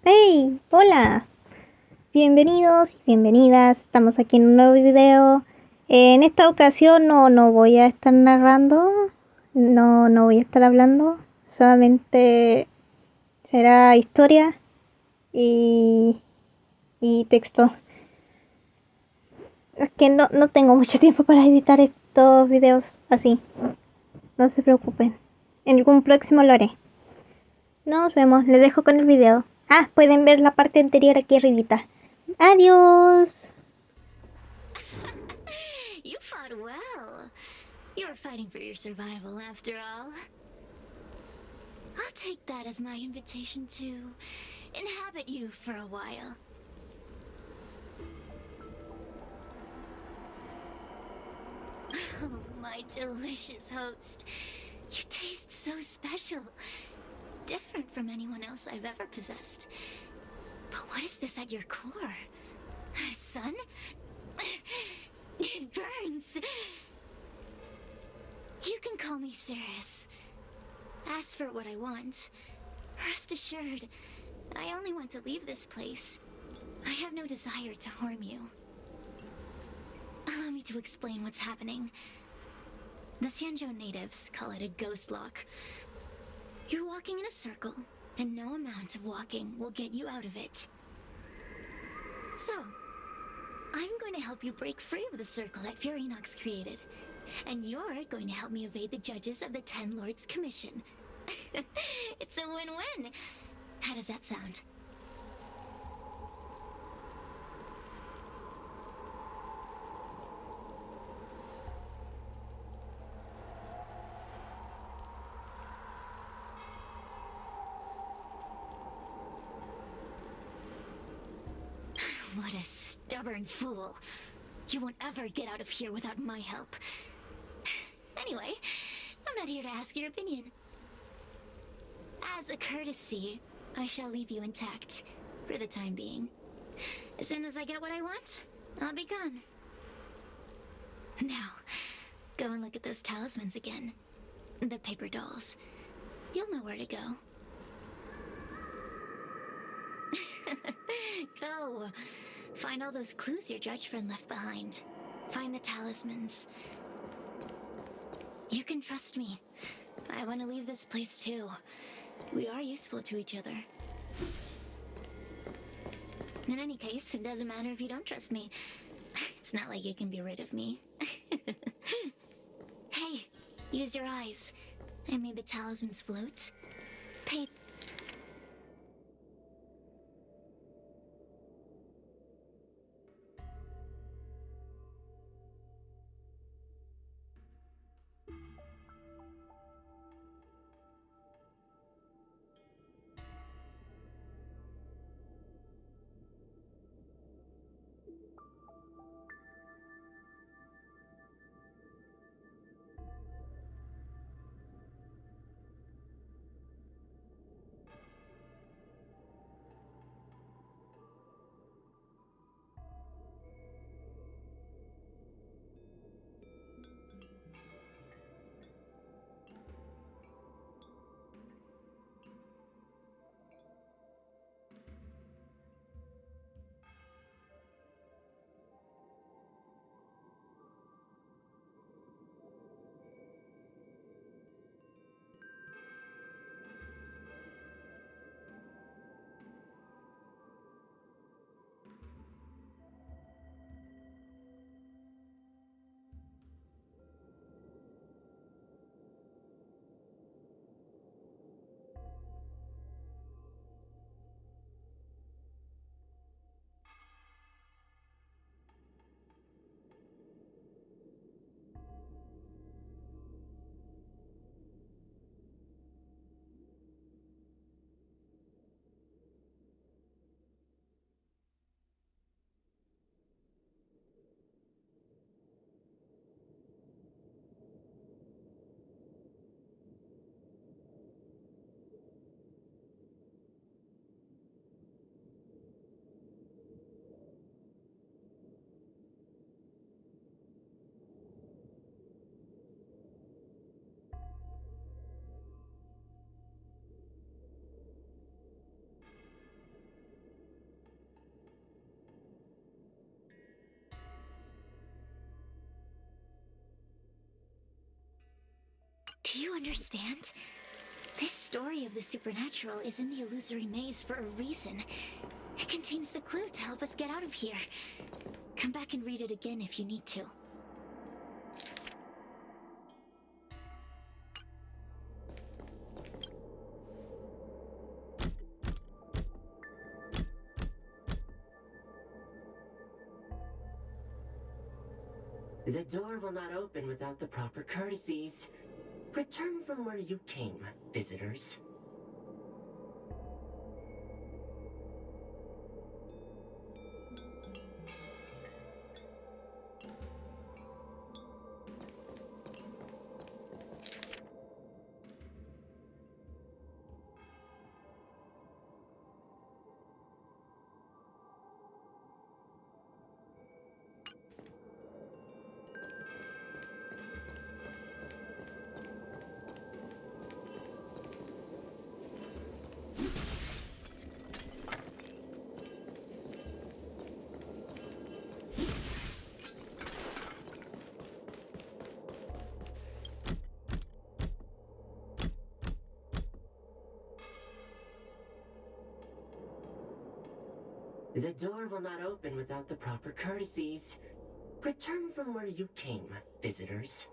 ¡Hey! ¡Hola! Bienvenidos y bienvenidas. Estamos aquí en un nuevo video. En esta ocasión no voy a estar narrando, no voy a estar hablando. Solamente será historia y, y texto. Es que no tengo mucho tiempo para editar estos videos así. No se preocupen. En algún próximo lo haré. Nos vemos. Les dejo con el video. Ah, pueden ver la parte anterior aquí arribita. Adiós. You fought well. You were fighting for your survival, after all. I'll take that as my invitation to inhabit you for a while. Oh, my delicious host. You taste so special. Different from anyone else I've ever possessed. But what is this at your core? Sun? It burns. You can call me serious. Ask for what I want. Rest assured, I only want to leave this place. I have no desire to harm you. Allow me to explain what's happening. The Xianzhou natives call it a ghost lock. You're walking in a circle, and no amount of walking will get you out of it. So, I'm going to help you break free of the circle that Furinox created. And you're going to help me evade the judges of the Ten Lords Commission. It's a win-win. How does that sound? What a stubborn fool. You won't ever get out of here without my help. Anyway, I'm not here to ask your opinion. As a courtesy, I shall leave you intact, for the time being. As soon as I get what I want, I'll be gone. Now, go and look at those talismans again. The paper dolls. You'll know where to go. Go! Find all those clues your judge friend left behind. Find the talismans. You can trust me. I want to leave this place too. We are useful to each other. In any case, it doesn't matter if you don't trust me. It's not like you can be rid of me. Hey, use your eyes. I made the talismans float. Pay... Do you understand? This story of the supernatural is in the illusory maze for a reason. It contains the clue to help us get out of here. Come back and read it again if you need to. The door will not open without the proper courtesies. Return from where you came, visitors. The door will not open without the proper courtesies. Return from where you came, visitors.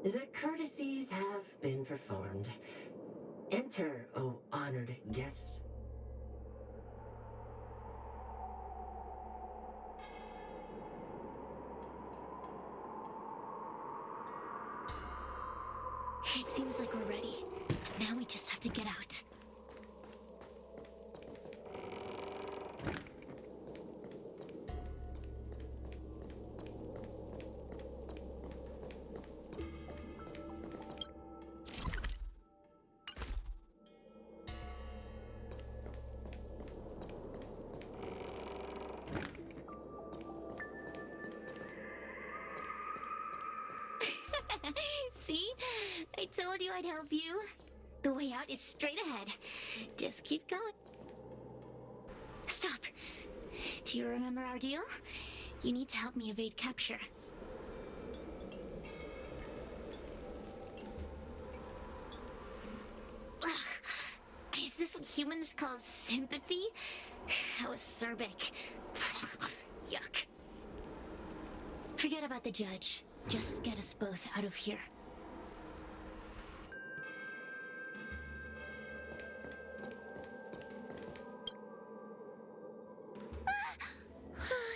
The courtesies have been performed. Enter, O honored guests. It seems like we're ready. Now we just have to get out. See? I told you I'd help you. The way out is straight ahead. Just keep going. Stop. Do you remember our deal? You need to help me evade capture. Ugh. Is this what humans call sympathy? How acerbic. Yuck. Forget about the judge. Just get us both out of here.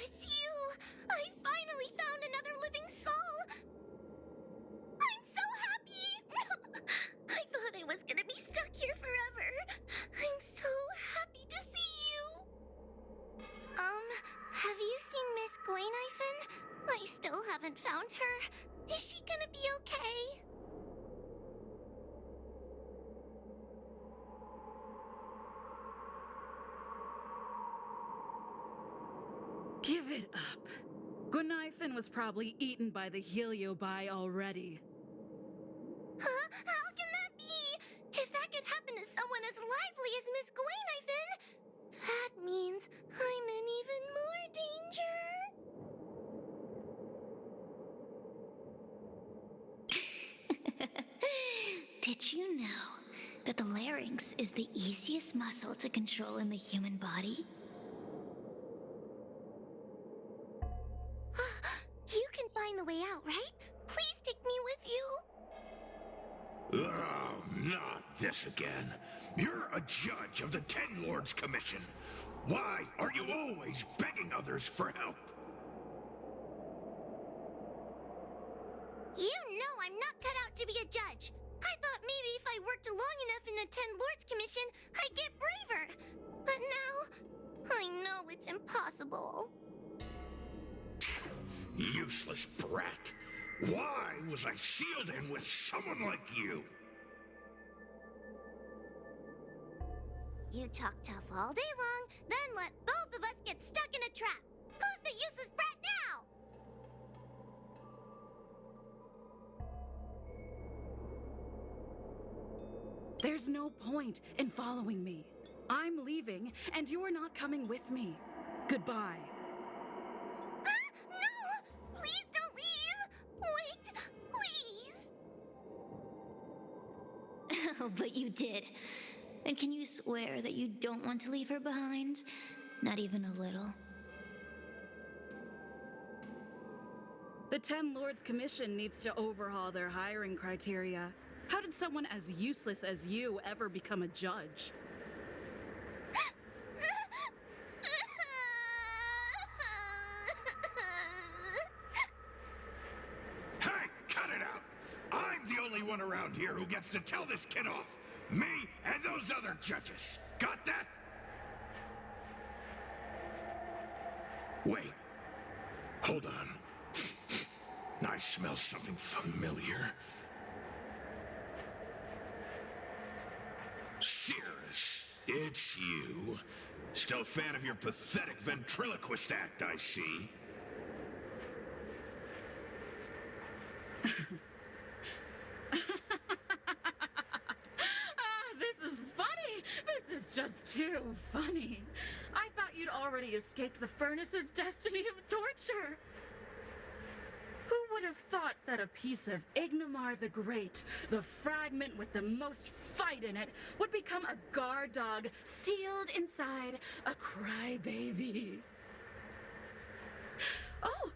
It's you! I finally found another living soul! I'm so happy! I thought I was gonna be stuck here forever. I'm so happy to see you. Have you seen Miss Gwayniphen? I still haven't found her. Is she gonna be okay? Give it up. Gwayniphen was probably eaten by the heliobi already. Huh? How can that be? If that could happen to someone as lively as Miss Gwayniphen, that means I'm in even more danger. Did you know that the larynx is the easiest muscle to control in the human body? You can find the way out, right? Please take me with you. Oh, not this again. You're a judge of the Ten Lords Commission. Why are you always begging others for help? You know I'm not cut out to be a judge. I thought maybe if I worked long enough in the Ten Lords Commission, I'd get braver. But now, I know it's impossible. Useless brat. Why was I sealed in with someone like you? You talk tough all day long, then let both of us get stuck in a trap. Who's the useless brat now? There's no point in following me. I'm leaving, and you're not coming with me. Goodbye. No! Please don't leave! Wait, please! Oh, but you did. And can you swear that you don't want to leave her behind? Not even a little. The Ten Lords Commission needs to overhaul their hiring criteria. How did someone as useless as you ever become a judge? Hey, cut it out! I'm the only one around here who gets to tell this kid off. Me and those other judges. Got that? Wait. Hold on. I smell something familiar. Cirrus, it's you. Still a fan of your pathetic ventriloquist act, I see. This is funny. This is just too funny. I thought you'd already escaped the furnace's destiny of torture. Who would have thought that a piece of Ignomar the Great, the fragment with the most fight in it, would become a guard dog sealed inside a crybaby? Oh,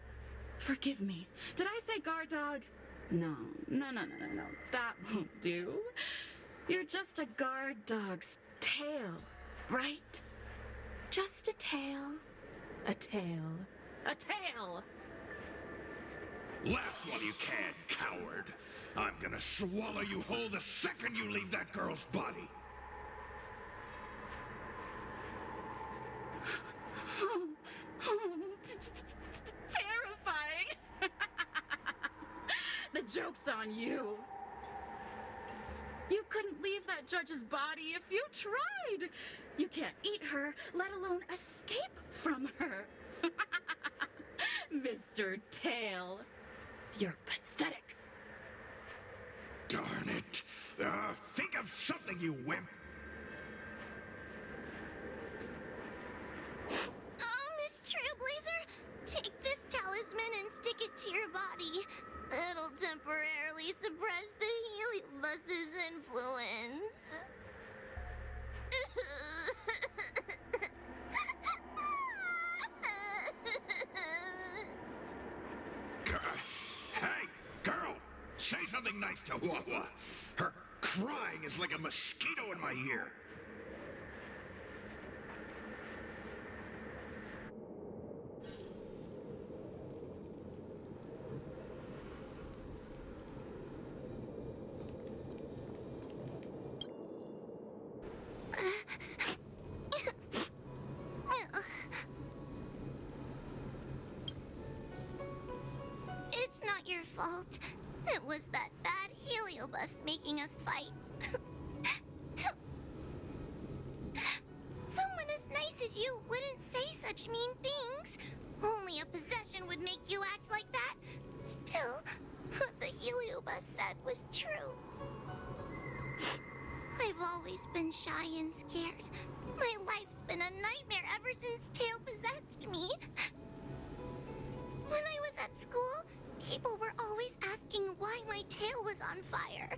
forgive me. Did I say guard dog? No. That won't do. You're just a guard dog's tail, right? Just a tail. A tail. A tail! Laugh while you can, coward. I'm gonna swallow you whole the second you leave that girl's body. Terrifying! The joke's on you. You couldn't leave that judge's body if you tried. You can't eat her, let alone escape from her. Mr. Tail, you're pathetic. Darn it. Think of something, you wimp. Oh, Miss Trailblazer, take this talisman and stick it to your body. It'll temporarily suppress the heliobus's influence. Hey, girl! Say something nice to HouHou. Her crying is like a mosquito in my ear. It's not your fault. It was that bad heliobus making us fight. Someone as nice as you wouldn't say such mean things. Only a possession would make you act like that. Still, what the heliobus said was true. I've always been shy and scared. My life's been a nightmare ever since Tail possessed me. When I was at school, people were always asking why my tail was on fire.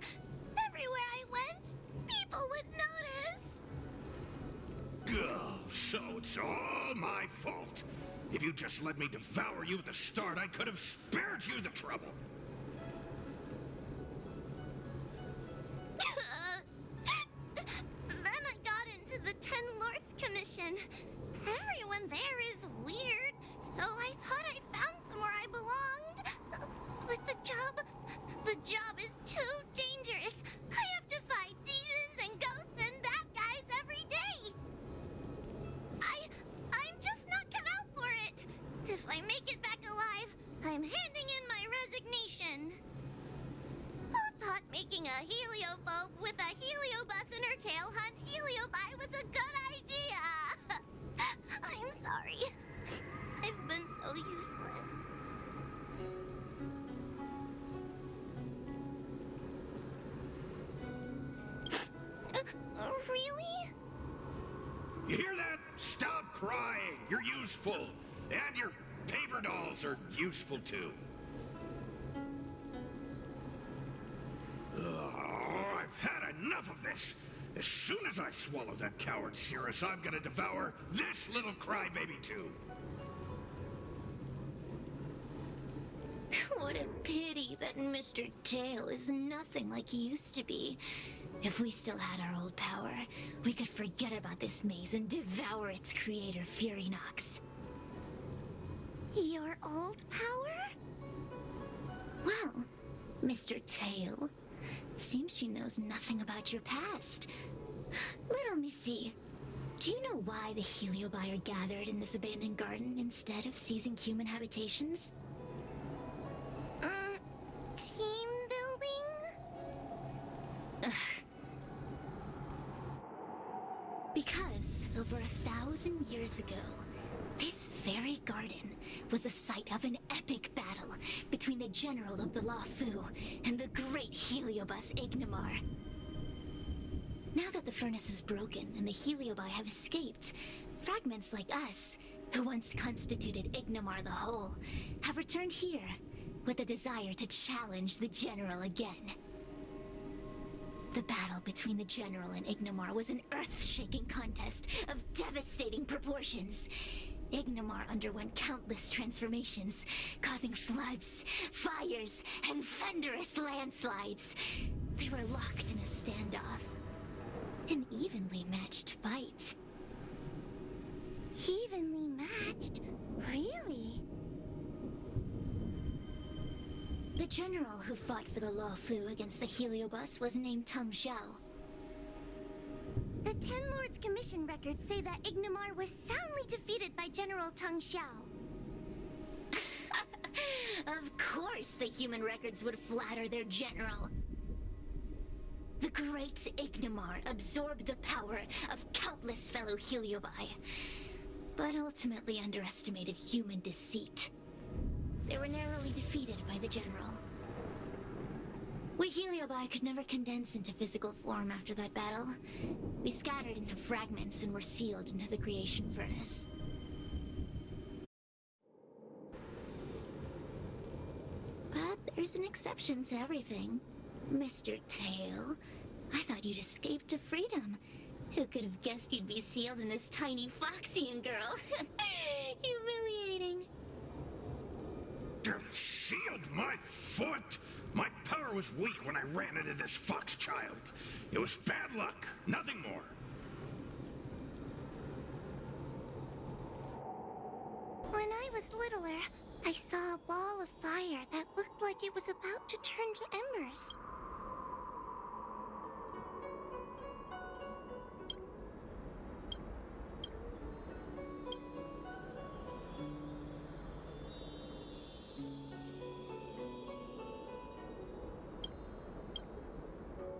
Everywhere I went, people would notice. Oh, so it's all my fault. If you just let me devour you at the start, I could have spared you the trouble. Then I got into the Ten Lords Commission. Everyone there is weird, so I thought I found somewhere I belonged. But the job is too dangerous. I'm handing in my resignation. Who thought making a heliophobe with a heliobus in her tail hunt heliobi was a good idea? I'm sorry. I've been so useless. Really? You hear that? Stop crying. You're useful. And your paper dolls are useful too. I've had enough of this. As soon as I swallow that coward Cirrus, I'm gonna devour this little crybaby too. What a pity that Mr. Tail is nothing like he used to be. If we still had our old power, we could forget about this maze and devour its creator, Furynox. Your old power? Well, Mr. Tail, seems she knows nothing about your past. Little Missy, do you know why the heliobi are gathered in this abandoned garden instead of seizing human habitations? Team building? Ugh. Because over 1,000 years ago, this very garden was the site of an epic battle between the general of the Luofu and the great heliobus Ignomar. Now that the furnace is broken and the heliobi have escaped, fragments like us, who once constituted Ignomar the whole, have returned here with a desire to challenge the general again. The battle between the general and Ignomar was an earth-shaking contest of devastating proportions. Ignomar underwent countless transformations, causing floods, fires, and thunderous landslides. They were locked in a standoff. An evenly matched fight. Evenly matched? Really? The general who fought for the Luofu against the heliobus was named Teng Xiao. The Ten Lords Commission records say that Ignomar was soundly defeated by General Teng Xiao. Of course the human records would flatter their general. The great Ignomar absorbed the power of countless fellow heliobi, but ultimately underestimated human deceit. They were narrowly defeated by the general. We heliobi could never condense into physical form after that battle. We scattered into fragments and were sealed into the creation furnace. But there's an exception to everything. Mr. Tail, I thought you'd escaped to freedom. Who could have guessed you'd be sealed in this tiny Foxian girl? Humiliating. Sealed my foot? My power was weak when I ran into this fox child. It was bad luck, nothing more. When I was littler, I saw a ball of fire that looked like it was about to turn to embers.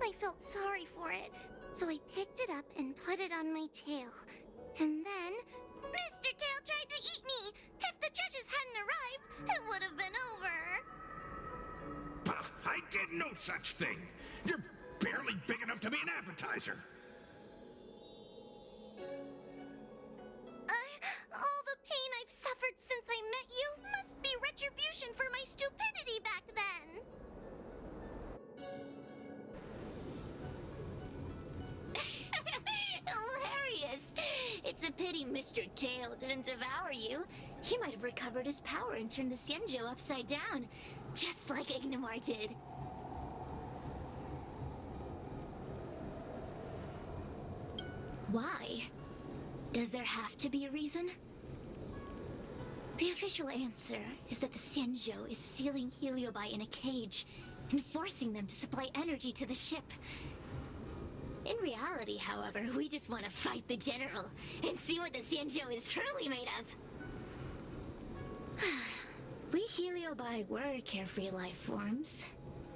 I felt sorry for it, so I picked it up and put it on my tail. And then, Mr. Tail tried to eat me! If the judges hadn't arrived, it would have been over! Bah, I did no such thing. You're barely big enough to be an appetizer. All the pain I've suffered since I met you must be retribution for my stupidity back then! Hilarious! It's a pity Mr. Tail didn't devour you. He might have recovered his power and turned the Xianzhou upside down, just like Ignomar did. Why? Does there have to be a reason? The official answer is that the Xianzhou is sealing heliobi in a cage and forcing them to supply energy to the ship. In reality, however, we just want to fight the general and see what the Xianzhou is truly made of. We Heliobi were carefree life forms,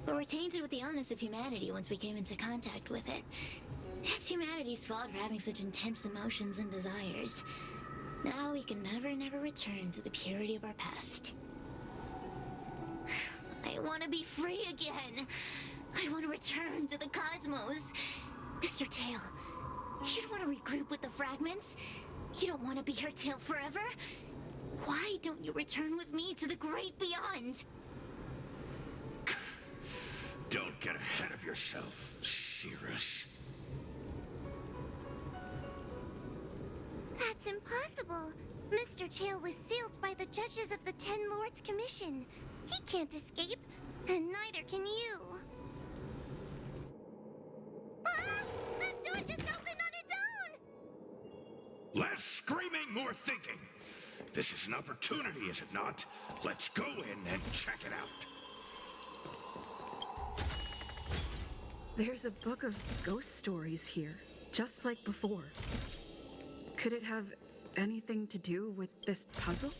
but were tainted with the illness of humanity once we came into contact with it. It's humanity's fault for having such intense emotions and desires. Now we can never return to the purity of our past. I want to be free again. I want to return to the cosmos. Mr. Tail, you don't want to regroup with the fragments? You don't want to be her tail forever? Why don't you return with me to the great beyond? Don't get ahead of yourself, Cirrus. That's impossible. Mr. Tail was sealed by the judges of the Ten Lords Commission. He can't escape, and neither can you. Ah! The door just opened on its own! Less screaming, more thinking. This is an opportunity, is it not? Let's go in and check it out. There's a book of ghost stories here, just like before. Could it have anything to do with this puzzle?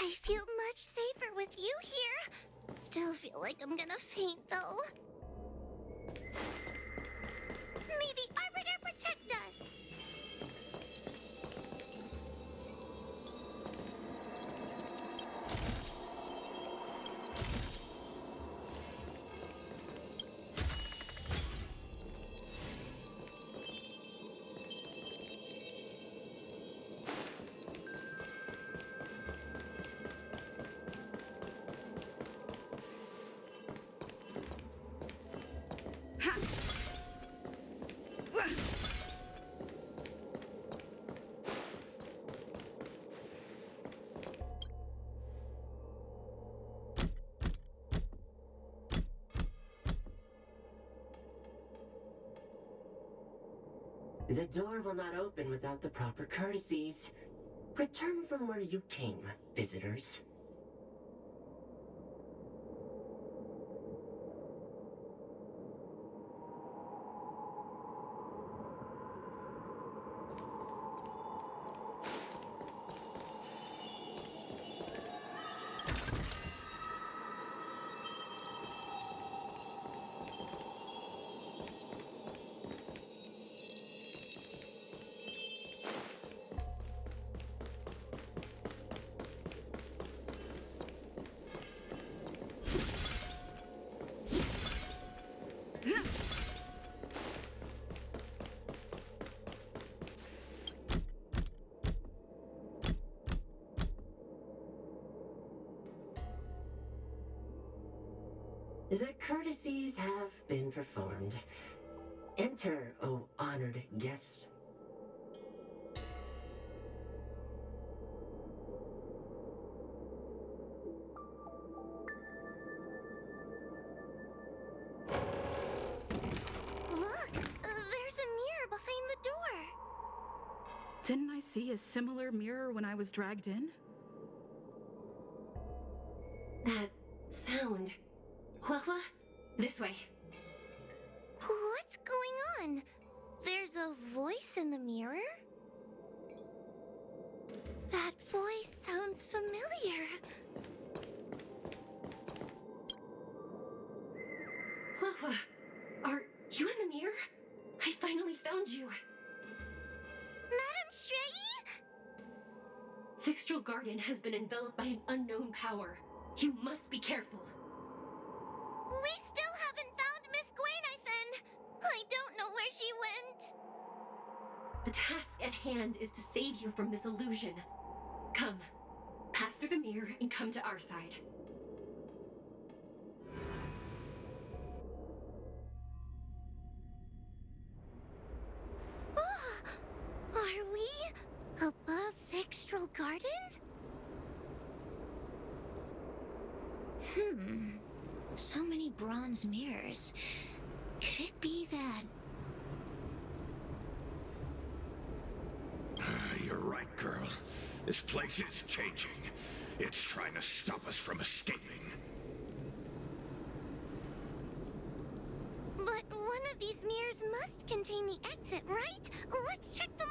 I feel much safer with you here. Still feel like I'm gonna faint, though. May the Arbiter protect us! The door will not open without the proper courtesies. Return from where you came, visitors. The courtesies have been performed. Enter, O honored guest. Look, there's a mirror behind the door. Didn't I see a similar mirror when I was dragged in? That sound. Hua, this way. What's going on? There's a voice in the mirror? That voice sounds familiar. Hua, are you in the mirror? I finally found you. Madam Shrey? Fixtral Garden has been enveloped by an unknown power. You must be careful. We still haven't found Miss Gwaynifin. I don't know where she went. The task at hand is to save you from this illusion. Come, pass through the mirror and come to our side. Are we above Fixtral Garden? So many bronze mirrors. Could it be that... You're right, girl. This place is changing. It's trying to stop us from escaping. But one of these mirrors must contain the exit, right? Let's check them